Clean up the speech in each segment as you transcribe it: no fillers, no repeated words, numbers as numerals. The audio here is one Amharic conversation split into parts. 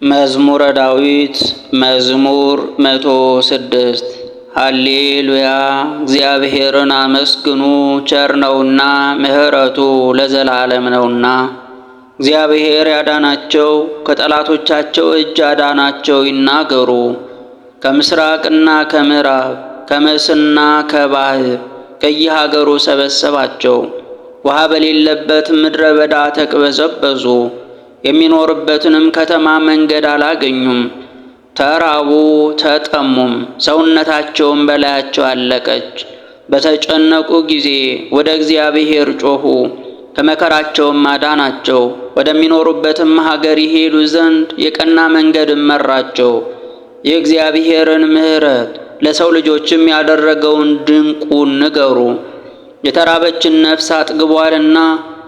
መዝሙረ ዳዊት መዝሙር 106 ሃሌሉያ እግዚአብሔርን አመስግኑ ቸር ነውና ምሕረቱ ለዘላለም ነውና። እግዚአብሔር ያዳናቸው ከጠላቶቻቸው እጅ አዳናቸው ይናገሩ። ከምስራቅና ከምዕራብ ከመስና ከባህር ከየሀገሩ ሰበሰባቸው። ውሃ በሌለበት ምድረ በዳ ተቅበዘበዙ። የሚኖርበትንም ከተማ መንገድ አላገኙም። ተራቡ ተጠሙም፣ ሰውነታቸውም በላያቸው አለቀች። በተጨነቁ ጊዜ ወደ እግዚአብሔር ጮኹ፣ ከመከራቸውም አዳናቸው። ወደሚኖሩበትም ሀገር ይሄዱ ዘንድ የቀና መንገድም መራቸው። የእግዚአብሔርን ምሕረት ለሰው ልጆችም ያደረገውን ድንቁን ንገሩ። የተራበችን ነፍስ አጥግቧልና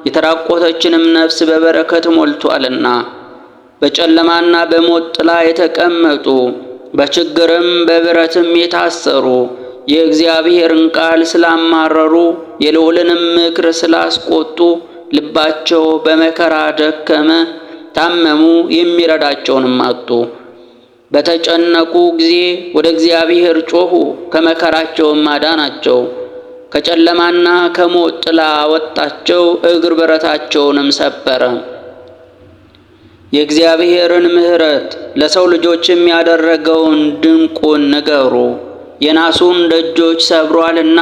የተራቆተችንም ነፍስ በበረከት ሞልቷልና። በጨለማና በሞት ጥላ የተቀመጡ በችግርም በብረትም የታሰሩ የእግዚአብሔርን ቃል ስላማረሩ የልዑልንም ምክር ስላስቆጡ ልባቸው በመከራ ደከመ፣ ታመሙ፣ የሚረዳቸውንም አጡ። በተጨነቁ ጊዜ ወደ እግዚአብሔር ጮኹ፣ ከመከራቸውም አዳናቸው። ከጨለማና ከሞት ጥላ አወጣቸው፣ እግር ብረታቸውንም ሰበረ። የእግዚአብሔርን ምሕረት ለሰው ልጆችም ያደረገውን ድንቁን ንገሩ። የናሱን ደጆች ሰብሯልና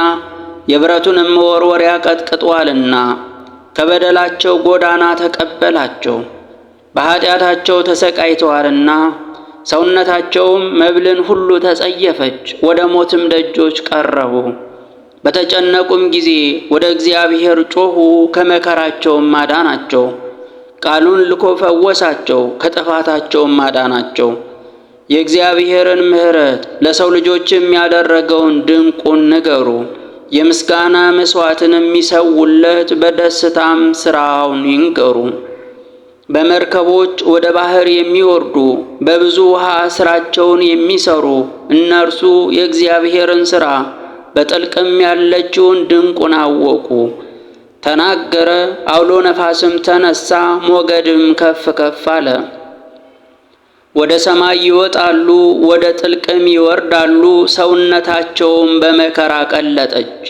የብረቱንም መወርወሪያ ቀጥቅጧልና። ከበደላቸው ጎዳና ተቀበላቸው፣ በኃጢአታቸው ተሰቃይተዋልና። ሰውነታቸውም መብልን ሁሉ ተጸየፈች፣ ወደ ሞትም ደጆች ቀረቡ። በተጨነቁም ጊዜ ወደ እግዚአብሔር ጮኹ፣ ከመከራቸውም አዳናቸው። ቃሉን ልኮ ፈወሳቸው፣ ከጥፋታቸውም አዳናቸው። የእግዚአብሔርን ምሕረት ለሰው ልጆችም ያደረገውን ድንቁን ንገሩ። የምስጋና መሥዋዕትንም የሚሰውለት በደስታም ሥራውን ይንገሩ። በመርከቦች ወደ ባሕር የሚወርዱ በብዙ ውሃ ሥራቸውን የሚሠሩ እነርሱ የእግዚአብሔርን ሥራ በጥልቅም ያለችውን ድንቁን አወቁ። ተናገረ፣ አውሎ ነፋስም ተነሳ፣ ሞገድም ከፍ ከፍ አለ። ወደ ሰማይ ይወጣሉ፣ ወደ ጥልቅም ይወርዳሉ። ሰውነታቸውም በመከራ ቀለጠች።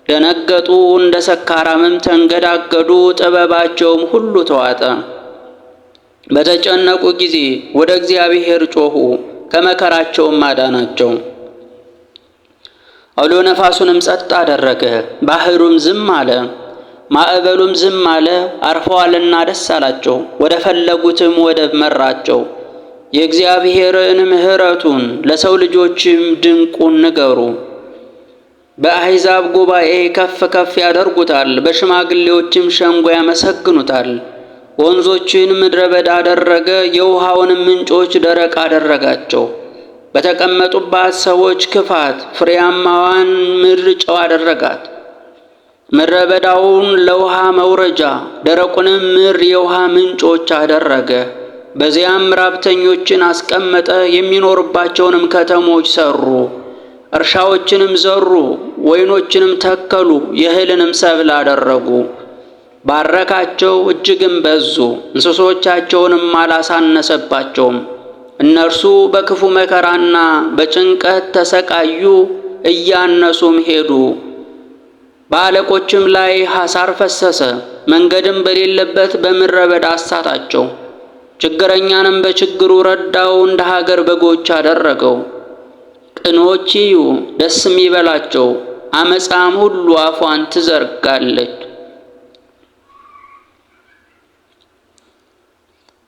ደነገጡ፣ እንደ ሰካራምም ተንገዳገዱ። ጥበባቸውም ሁሉ ተዋጠ። በተጨነቁ ጊዜ ወደ እግዚአብሔር ጮኹ፣ ከመከራቸውም አዳናቸው። አውሎ ነፋሱንም ጸጥ አደረገ፣ ባሕሩም ዝም አለ፣ ማዕበሉም ዝም አለ። አርፈዋልና ደስ አላቸው፣ ወደ ፈለጉትም ወደብ መራቸው። የእግዚአብሔርን ምሕረቱን ለሰው ልጆችም ድንቁን ንገሩ። በአሕዛብ ጉባኤ ከፍ ከፍ ያደርጉታል፣ በሽማግሌዎችም ሸንጎ ያመሰግኑታል። ወንዞችን ምድረ በዳ አደረገ፣ የውሃውንም ምንጮች ደረቅ አደረጋቸው። በተቀመጡባት ሰዎች ክፋት ፍሬያማዋን ምድር ጨው አደረጋት። ምድረ በዳውን ለውሃ መውረጃ፣ ደረቁንም ምድር የውሃ ምንጮች አደረገ። በዚያም ራብተኞችን አስቀመጠ፣ የሚኖርባቸውንም ከተሞች ሰሩ። እርሻዎችንም ዘሩ፣ ወይኖችንም ተከሉ፣ የእህልንም ሰብል አደረጉ። ባረካቸው፣ እጅግም በዙ፣ እንስሶቻቸውንም አላሳነሰባቸውም። እነርሱ በክፉ መከራና በጭንቀት ተሰቃዩ፣ እያነሱም ሄዱ። በአለቆችም ላይ ሐሳር ፈሰሰ፣ መንገድም በሌለበት በምድረ በዳ አሳታቸው። ችግረኛንም በችግሩ ረዳው፣ እንደ ሀገር በጎች አደረገው። ቅኖች ይዩ ደስም ይበላቸው፣ አመፃም ሁሉ አፏን ትዘርጋለች።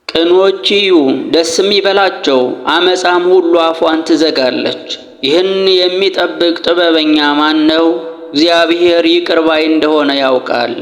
ቅኖች ይዩ ደስም ይበላቸው፣ አመፃም ሁሉ አፏን ትዘጋለች። ይህን የሚጠብቅ ጥበበኛ ማን ነው? እግዚአብሔር ይቅር ባይ እንደሆነ ያውቃል።